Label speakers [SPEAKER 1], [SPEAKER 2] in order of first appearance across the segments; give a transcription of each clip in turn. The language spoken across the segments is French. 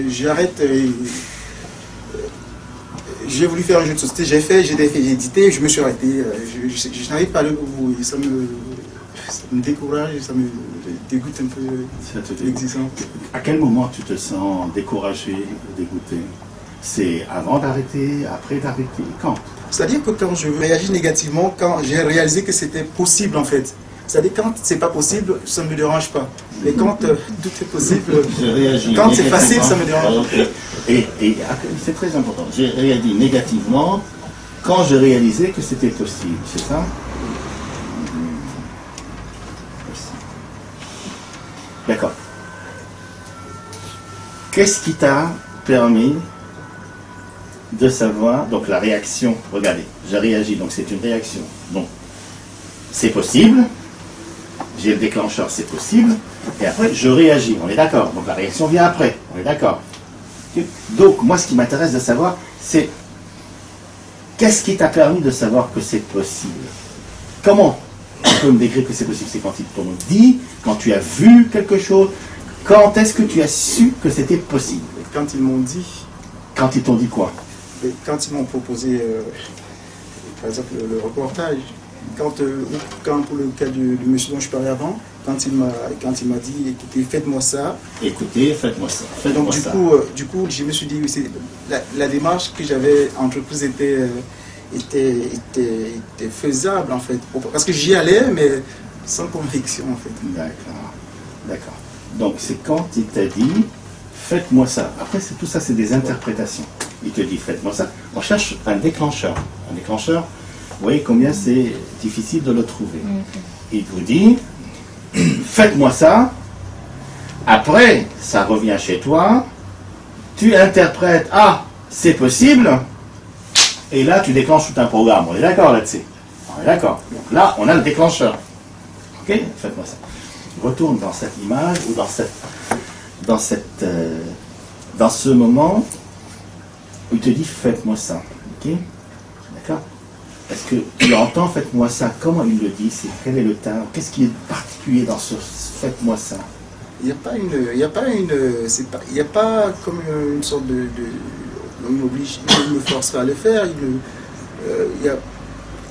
[SPEAKER 1] j'arrête. J'ai voulu faire un jeu de société, j'ai édité, je me suis arrêté. Je n'arrive pas à le vous. Ça me décourage, ça me dégoûte un peu l'existence.
[SPEAKER 2] À quel moment tu te sens découragé, dégoûté? C'est avant d'arrêter, après d'arrêter? Quand?
[SPEAKER 1] C'est-à-dire que quand je réagis négativement, quand j'ai réalisé que c'était possible en fait. C'est-à-dire quand c'est pas possible, ça ne me dérange pas. Mais quand tout est possible, quand c'est facile, ça me dérange.
[SPEAKER 2] Et c'est très important. J'ai réagi négativement quand je réalisais que c'était possible, c'est ça? D'accord. Qu'est-ce qui t'a permis de savoir, donc la réaction, regardez, j'ai réagi, donc c'est une réaction. Donc, c'est possible, j'ai le déclencheur, c'est possible, et après, je réagis, on est d'accord. Donc la réaction vient après, on est d'accord. Donc, moi, ce qui m'intéresse de savoir, c'est qu'est-ce qui t'a permis de savoir que c'est possible? Comment tu peux me décrire que c'est possible? C'est quand ils t'ont dit, quand tu as vu quelque chose, quand est-ce que tu as su que c'était possible?
[SPEAKER 1] Quand ils m'ont dit.
[SPEAKER 2] Quand ils t'ont dit quoi?
[SPEAKER 1] Quand ils m'ont proposé, par exemple, le reportage, quand pour le cas du monsieur dont je parlais avant, quand il m'a dit, écoutez, faites-moi ça.
[SPEAKER 2] Écoutez, faites-moi ça.
[SPEAKER 1] Donc du coup, je me suis dit, la démarche que j'avais entreprise était faisable en fait. Parce que j'y allais, mais sans conviction en fait.
[SPEAKER 2] D'accord, d'accord. Donc c'est quand il t'a dit, faites-moi ça. Après, tout ça, c'est des interprétations. Il te dit, faites-moi ça. On cherche un déclencheur. Un déclencheur, vous voyez combien c'est difficile de le trouver. Il vous dit, faites-moi ça. Après, ça revient chez toi. Tu interprètes, ah, c'est possible. Et là, tu déclenches tout un programme. On est d'accord là-dessus? On est d'accord. Donc là, on a le déclencheur. Ok? Faites-moi ça. Retourne dans cette image ou dans ce moment où il te dit faites-moi ça. Ok? D'accord? Est-ce que tu entends faites-moi ça? Comment il le dit? Quel est le timbre? Qu'est-ce qui est particulier dans ce faites-moi ça?
[SPEAKER 1] Il n'y a pas comme une sorte de on me force pas à le faire.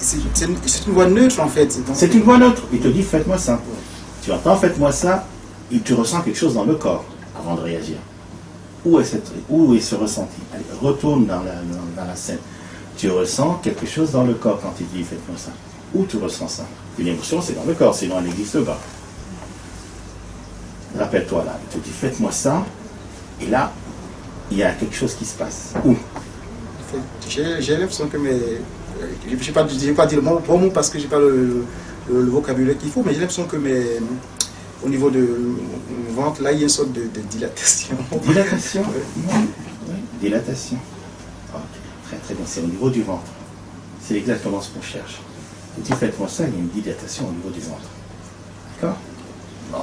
[SPEAKER 1] C'est une voix neutre en fait.
[SPEAKER 2] C'est une voix neutre. Il te dit faites-moi ça. Tu entends faites-moi ça et tu ressens quelque chose dans le corps avant de réagir. Où est ce ressenti? Allez, retourne dans la scène. Tu ressens quelque chose dans le corps quand il dit faites-moi ça. Où tu ressens ça? Une émotion, c'est dans le corps, sinon elle n'existe pas. Rappelle-toi là, il te dit faites-moi ça, et là, il y a quelque chose qui se passe. Où?
[SPEAKER 1] J'ai l'impression que je ne vais pas dire le mot parce que je n'ai pas le vocabulaire qu'il faut, mais j'ai l'impression que au niveau de mon ventre, là, il y a une sorte de dilatation.
[SPEAKER 2] Dilatation? Oui, dilatation. Okay. Très très bien, c'est au niveau du ventre. C'est exactement ce qu'on cherche. Si tu faites-moi ça, il y a une dilatation au niveau du ventre. D'accord? Bon.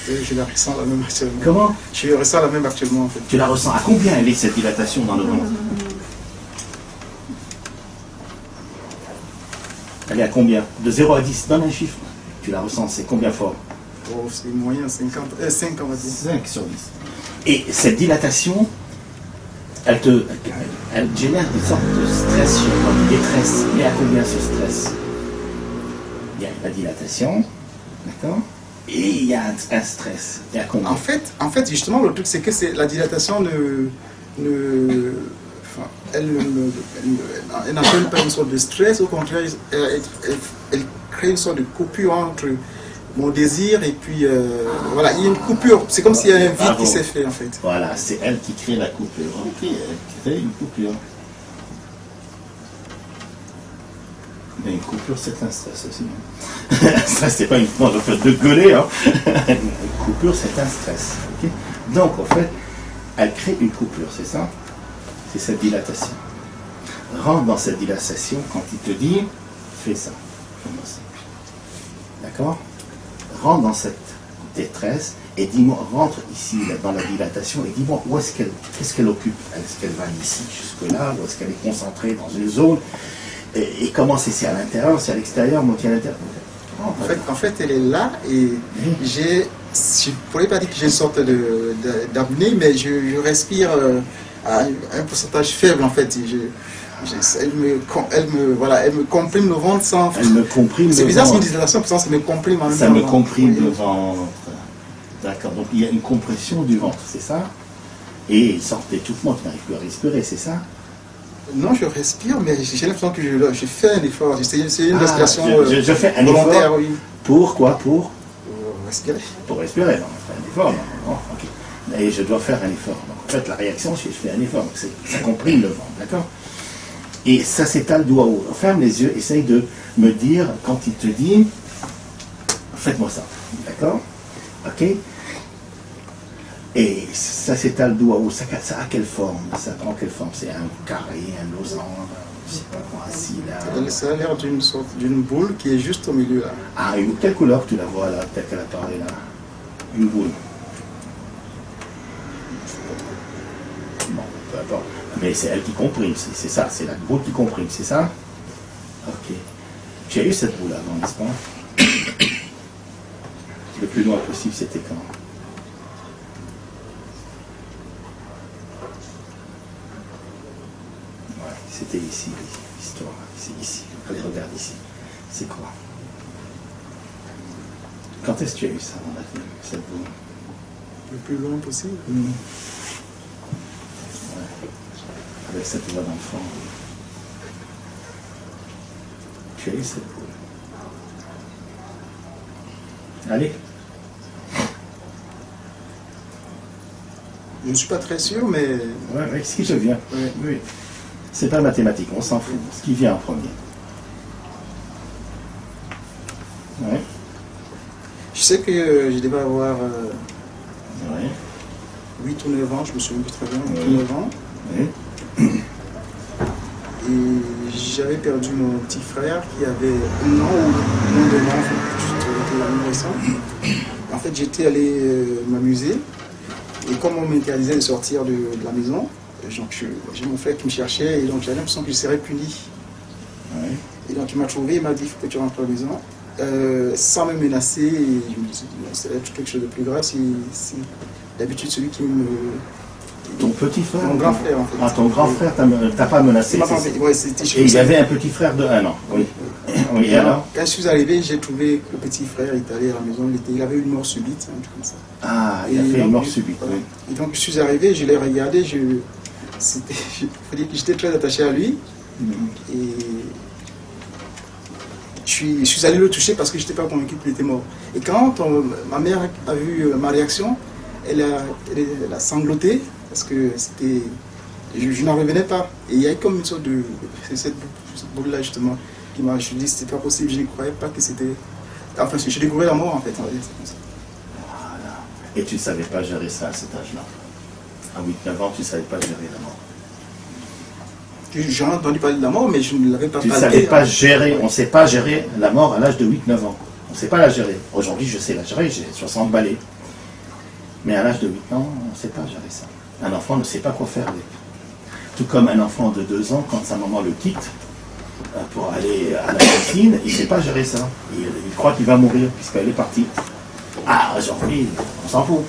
[SPEAKER 1] Je la ressens la même actuellement.
[SPEAKER 2] Comment?
[SPEAKER 1] Je la ressens la même actuellement en fait.
[SPEAKER 2] Tu la ressens? À combien elle est cette dilatation dans le ventre? Elle est à combien? De 0 à 10, donne un chiffre. Tu la ressens, c'est combien fort?
[SPEAKER 1] Oh, c'est moyen, 5 on va dire.
[SPEAKER 2] 5 sur 10. Et cette dilatation, elle génère une sorte de stress chez toi, de détresse. Mais à combien ce stress? Il y a la dilatation, d'accord? Et il y a un stress. Il y a combien?
[SPEAKER 1] En fait, justement, le truc, c'est que la dilatation elle n'entraîne pas une sorte de stress, au contraire, elle crée une sorte de coupure entre mon désir et puis voilà, il y a une coupure, c'est comme s'il y a un vide qui s'est fait en fait.
[SPEAKER 2] Voilà, c'est elle qui crée la coupure. Ok, elle crée une coupure. Mais une coupure, c'est un stress aussi. Ça, c'est pas une fois de faire de gueuler. Hein. Une coupure, c'est un stress. Okay, donc, en fait, elle crée une coupure, c'est ça? C'est cette dilatation. Rentre dans cette dilatation quand il te dit fais ça, fais-moi ça. D'accord? Rentre dans cette détresse et dis-moi, rentre ici dans la dilatation et dis-moi qu'est-ce qu'elle occupe? Est-ce qu'elle va ici jusque-là ou est-ce qu'elle est concentrée dans une zone? Et comment c'est à l'intérieur, c'est à l'extérieur, moitié à l'intérieur?
[SPEAKER 1] En fait, elle est là et je ne pourrais pas dire que j'ai une sorte d'apnée, mais je respire à un pourcentage faible en fait. Voilà, elle me comprime le ventre sans.
[SPEAKER 2] Elle me comprime le ventre.
[SPEAKER 1] C'est bizarre, c'est une dilation, pourtant ça me comprime en même temps.
[SPEAKER 2] Ça me comprime le ventre. D'accord, donc il y a une compression du ventre, c'est ça? Et il sort d'étouffement, tu n'arrives plus à respirer, c'est ça?
[SPEAKER 1] Non, je respire, mais j'ai l'impression que je fais un effort. C'est une respiration
[SPEAKER 2] je fais un
[SPEAKER 1] volontaire,
[SPEAKER 2] effort.
[SPEAKER 1] oui.
[SPEAKER 2] Pour quoi? Pour
[SPEAKER 1] respirer.
[SPEAKER 2] Pour respirer, non, je fais un effort. Non, ok. Et je dois faire un effort. Donc, en fait, la réaction, c'est je fais un effort. Donc, ça comprime le ventre, d'accord? Et ça s'étale doigt haut. Ferme les yeux, essaye de me dire, quand il te dit, faites-moi ça, d'accord? Ok? Et ça s'étale doigt haut, ça a quelle forme? Ça prend quelle forme? C'est un carré, un losange, je sais pas quoi, un cylindre.
[SPEAKER 1] Ça a l'air d'une boule qui est juste au milieu là.
[SPEAKER 2] Ah, quelle couleur tu la vois là, telle qu'elle apparaît là? Une boule. Bon, peu importe. Mais c'est elle qui comprime, c'est ça, c'est la boule qui comprime, c'est ça? Ok. Tu as eu cette boule avant, n'est-ce pas? Le plus loin possible, c'était quand? Ouais, c'était ici, l'histoire, c'est ici. Allez, regarde ici. C'est quoi? Quand est-ce que tu as eu ça dans la vie, cette boule?
[SPEAKER 1] Le plus loin possible.
[SPEAKER 2] Avec cette voix d'enfant. Tu as eu cette boule. Allez.
[SPEAKER 1] Je ne suis pas très sûr, mais...
[SPEAKER 2] Ouais, ce qui te vient.
[SPEAKER 1] Ouais.
[SPEAKER 2] Oui. C'est pas mathématique, on s'en fout. Ce qui vient en premier. Ouais.
[SPEAKER 1] Je sais que je devais avoir
[SPEAKER 2] Ouais.
[SPEAKER 1] 8 ou 9 ans, je me souviens plus très bien, 8
[SPEAKER 2] Oui.
[SPEAKER 1] ou 9 ans.
[SPEAKER 2] Oui.
[SPEAKER 1] Et j'avais perdu mon petit frère qui avait 1 an ou moins de 2 ans, j'étais adolescent. En fait, j'étais allé m'amuser. Et comme on m'interdisait de sortir de la maison, donc j'ai mon frère qui me cherchait et donc j'avais l'impression que je serais puni.
[SPEAKER 2] Ouais.
[SPEAKER 1] Et donc il m'a trouvé, il m'a dit il faut que tu rentres à la maison, sans me menacer. Et je me suis dit, bon, c'est quelque chose de plus grave si d'habitude celui qui me...
[SPEAKER 2] Ton petit frère?
[SPEAKER 1] Mon grand frère en fait.
[SPEAKER 2] Ah, ton grand frère t'a pas menacé?
[SPEAKER 1] Ouais, c'était
[SPEAKER 2] Et il y avait un petit frère de 1 an. Oui. Oui, et alors?
[SPEAKER 1] Quand je suis arrivé, j'ai trouvé que le petit frère était allé à la maison, il avait une mort subite, un truc comme ça.
[SPEAKER 2] Ah, il a fait une mort subite.
[SPEAKER 1] Voilà.
[SPEAKER 2] Oui.
[SPEAKER 1] Et donc je suis arrivé, je l'ai regardé, faut dire que j'étais très attaché à lui. Et je suis allé le toucher parce que je n'étais pas convaincu qu'il était mort. Et quand ma mère a vu ma réaction, elle a sangloté parce que c'était... Je n'en revenais pas. Et il y a comme une sorte de... C'est cette boule-là justement qui m'a... Je me dis c'était pas possible, je ne croyais pas que c'était... Enfin, je découvrais la mort en fait.
[SPEAKER 2] Voilà. Et tu ne savais pas gérer ça à cet âge-là? À 8-9 ans, tu ne savais pas gérer la mort?
[SPEAKER 1] J'en ai entendu parler de la mort, mais je ne l'avais pas
[SPEAKER 2] Tu ne
[SPEAKER 1] palpé,
[SPEAKER 2] savais pas
[SPEAKER 1] hein.
[SPEAKER 2] gérer, on ne sait pas gérer la mort à l'âge de 8-9 ans. On ne sait pas la gérer. Aujourd'hui, je sais la gérer, j'ai 60 balais. Mais à l'âge de 8 ans, on ne sait pas gérer ça. Un enfant ne sait pas quoi faire avec. Tout comme un enfant de 2 ans, quand sa maman le quitte pour aller à la piscine, il ne sait pas gérer ça. Il croit qu'il va mourir puisqu'elle est partie. Ah, aujourd'hui, on s'en fout.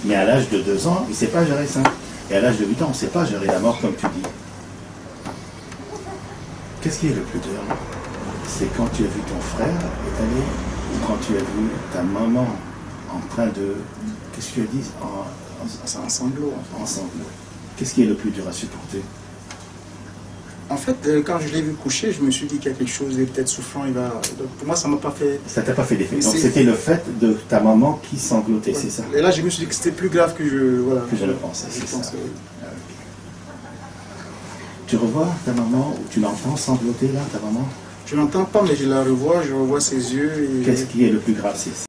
[SPEAKER 2] Mais à l'âge de 2 ans, il ne sait pas gérer ça. Et à l'âge de 8 ans, on ne sait pas gérer la mort comme tu dis. Qu'est-ce qui est le plus dur? C'est quand tu as vu ton frère étalé, ou quand tu as vu ta maman en train de... Qu'est-ce que tu as dit?
[SPEAKER 1] C'est un sanglot.
[SPEAKER 2] En sanglots. Qu'est-ce qui est le plus dur à supporter?
[SPEAKER 1] En fait, quand je l'ai vu coucher, je me suis dit qu'il y a quelque chose de peut-être souffrant. Donc, pour moi, ça ne m'a pas fait...
[SPEAKER 2] Ça t'a pas fait d'effet.
[SPEAKER 1] Mais
[SPEAKER 2] Donc
[SPEAKER 1] c'est-
[SPEAKER 2] c'était le fait de ta maman qui sanglotait, c'est ça?
[SPEAKER 1] Et là, je me suis dit que c'était plus grave que je... Voilà.
[SPEAKER 2] Que je le pensais,
[SPEAKER 1] Je
[SPEAKER 2] c'est ça.
[SPEAKER 1] pense,
[SPEAKER 2] Ah, ok. Tu revois ta maman, ou tu l'entends sangloter là, ta maman?
[SPEAKER 1] Je n'entends pas, mais je la revois, je revois ses yeux. Et...
[SPEAKER 2] Qu'est-ce qui est le plus grave? C'est ça.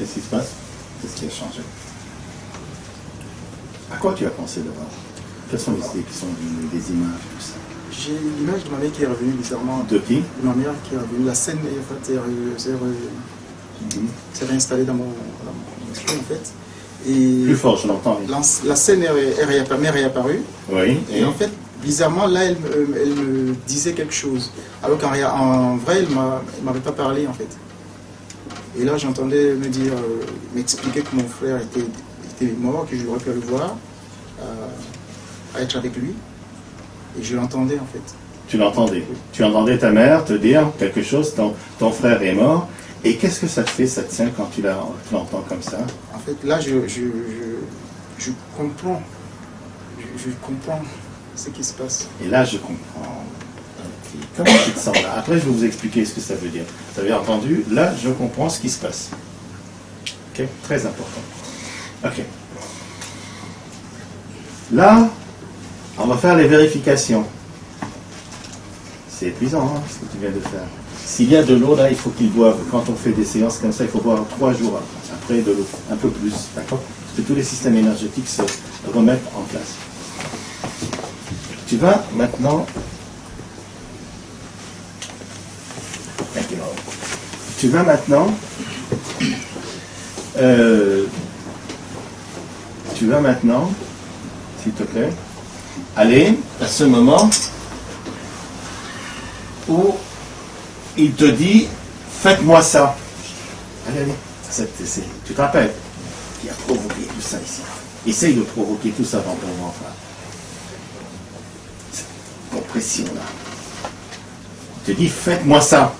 [SPEAKER 2] Qu'est-ce qui se passe? Qu'est-ce qui a changé? À quoi tu as pensé d'abord? Quelles sont les idées qui sont venues, des images, tout ça?
[SPEAKER 1] J'ai l'image de ma mère qui est revenue bizarrement.
[SPEAKER 2] De qui?
[SPEAKER 1] De ma mère qui est revenue. La scène en fait, s'est réinstallée dans mon esprit en fait. Et
[SPEAKER 2] plus fort, je l'entends.
[SPEAKER 1] La scène m'est réapparue.
[SPEAKER 2] Oui.
[SPEAKER 1] Et en fait, bizarrement, là, elle me disait quelque chose. Alors qu'en vrai, elle ne m'avait pas parlé en fait. Et là, j'entendais m'expliquer que mon frère était mort, que j'aurais pu le voir, à être avec lui. Et je l'entendais en fait.
[SPEAKER 2] Tu l'entendais. Tu entendais ta mère te dire quelque chose, ton frère est mort. Et qu'est-ce que ça te fait, ça te tient quand tu l'entends comme ça?
[SPEAKER 1] En fait, là, je comprends. Je comprends ce qui se passe.
[SPEAKER 2] Et là, je comprends. Okay. Comment tu te sens là? Après, je vais vous expliquer ce que ça veut dire. Vous avez entendu? Là, je comprends ce qui se passe. Ok? Très important. Ok. Là, on va faire les vérifications. C'est épuisant, hein, ce que tu viens de faire. S'il y a de l'eau, là, il faut qu'ils boivent. Quand on fait des séances comme ça, il faut boire 3 jours après de l'eau, un peu plus, d'accord? Parce que tous les systèmes énergétiques se remettent en place. Tu vas maintenant... Tu vas maintenant... s'il te plaît, aller à ce moment où il te dit, faites-moi ça. Allez, allez. Tu te rappelles qui a provoqué tout ça ici. Essaye de provoquer tout ça dans ton ventre. Cette compression-là. Il te dit, faites-moi ça.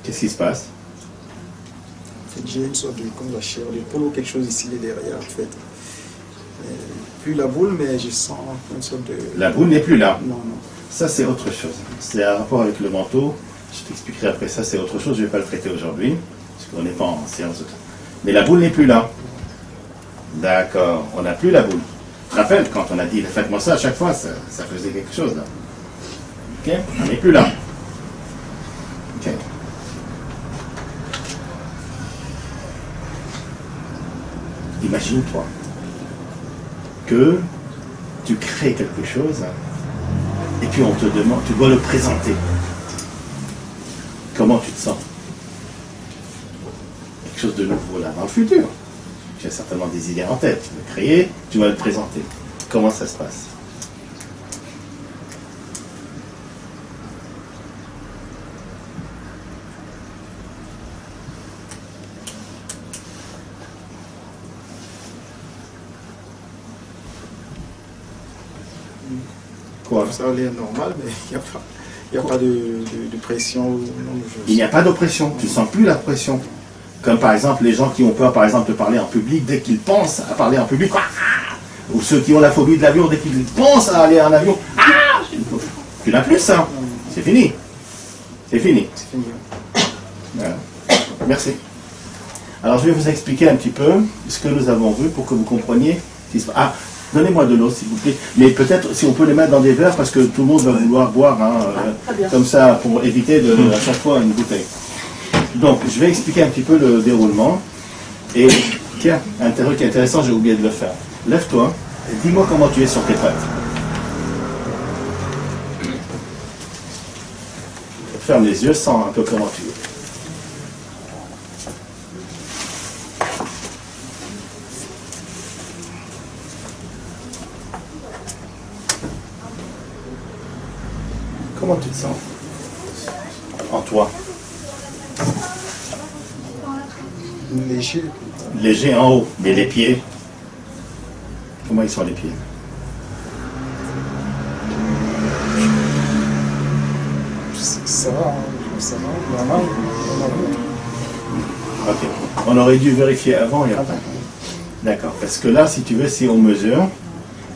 [SPEAKER 2] Qu'est-ce qui se passe?
[SPEAKER 1] J'ai une sorte de, comme la chair de poule ou quelque chose ici derrière en fait. Plus la boule, mais je sens une sorte de...
[SPEAKER 2] La boule n'est plus là.
[SPEAKER 1] Non, non.
[SPEAKER 2] Ça, c'est autre chose. C'est un rapport avec le manteau. Je t'expliquerai après ça, c'est autre chose. Je ne vais pas le traiter aujourd'hui, parce qu'on n'est pas en séance. Mais la boule n'est plus là. D'accord, on n'a plus la boule. Tu te rappelles, quand on a dit, faites-moi ça, à chaque fois, ça faisait quelque chose, là. Ok? On n'est plus là. Ok. Imagine-toi que tu crées quelque chose et puis on te demande, tu dois le présenter. Comment tu te sens? Quelque chose de nouveau là, dans le futur. Tu as certainement des idées en tête. Tu veux créer, tu vas le présenter. Comment ça se passe? Quoi?
[SPEAKER 1] Ça a l'air normal, mais il n'y a pas de pression.
[SPEAKER 2] Il n'y a pas de pression. Tu ne sens plus la pression. Comme par exemple les gens qui ont peur, par exemple, de parler en public, dès qu'ils pensent à parler en public, ou ceux qui ont la phobie de l'avion, dès qu'ils pensent à aller en avion, tu n'as plus ça. C'est fini. C'est fini.
[SPEAKER 1] C'est fini.
[SPEAKER 2] Voilà. Merci. Alors je vais vous expliquer un petit peu ce que nous avons vu pour que vous compreniez ce qui se passe. Ah, donnez-moi de l'eau s'il vous plaît. Mais peut-être si on peut les mettre dans des verres parce que tout le monde va vouloir boire, hein, comme ça, pour éviter à chaque fois une bouteille. Donc, je vais expliquer un petit peu le déroulement. Et tiens, un truc qui est intéressant, j'ai oublié de le faire. Lève-toi et dis-moi comment tu es sur tes pattes. Ferme les yeux, sens un peu comment tu es. Comment tu te sens en toi?
[SPEAKER 1] Léger.
[SPEAKER 2] Léger en haut, mais les pieds, comment ils sont les pieds?
[SPEAKER 1] Ça va, normal.
[SPEAKER 2] Ok, on aurait dû vérifier avant et après. D'accord, parce que là, si tu veux, si on mesure,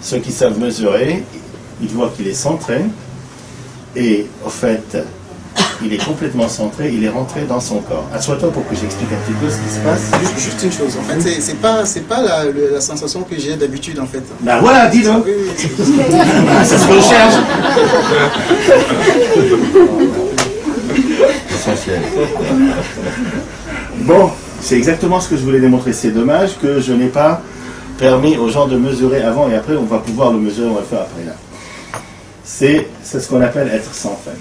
[SPEAKER 2] ceux qui savent mesurer, ils voient qu'il est centré, et au fait, il est complètement centré, il est rentré dans son corps. Assois-toi pour que j'explique un petit peu ce qui se passe.
[SPEAKER 1] Juste une chose, en fait, c'est pas la sensation que j'ai d'habitude, en fait.
[SPEAKER 2] Ben voilà, dis-le.
[SPEAKER 1] Oui, oui,
[SPEAKER 2] C'est ce que je cherche. Essentiel. Bon, c'est exactement ce que je voulais démontrer. C'est dommage que je n'ai pas permis aux gens de mesurer avant et après. On va pouvoir le mesurer, on va le faire après là. C'est ce qu'on appelle être sans fin.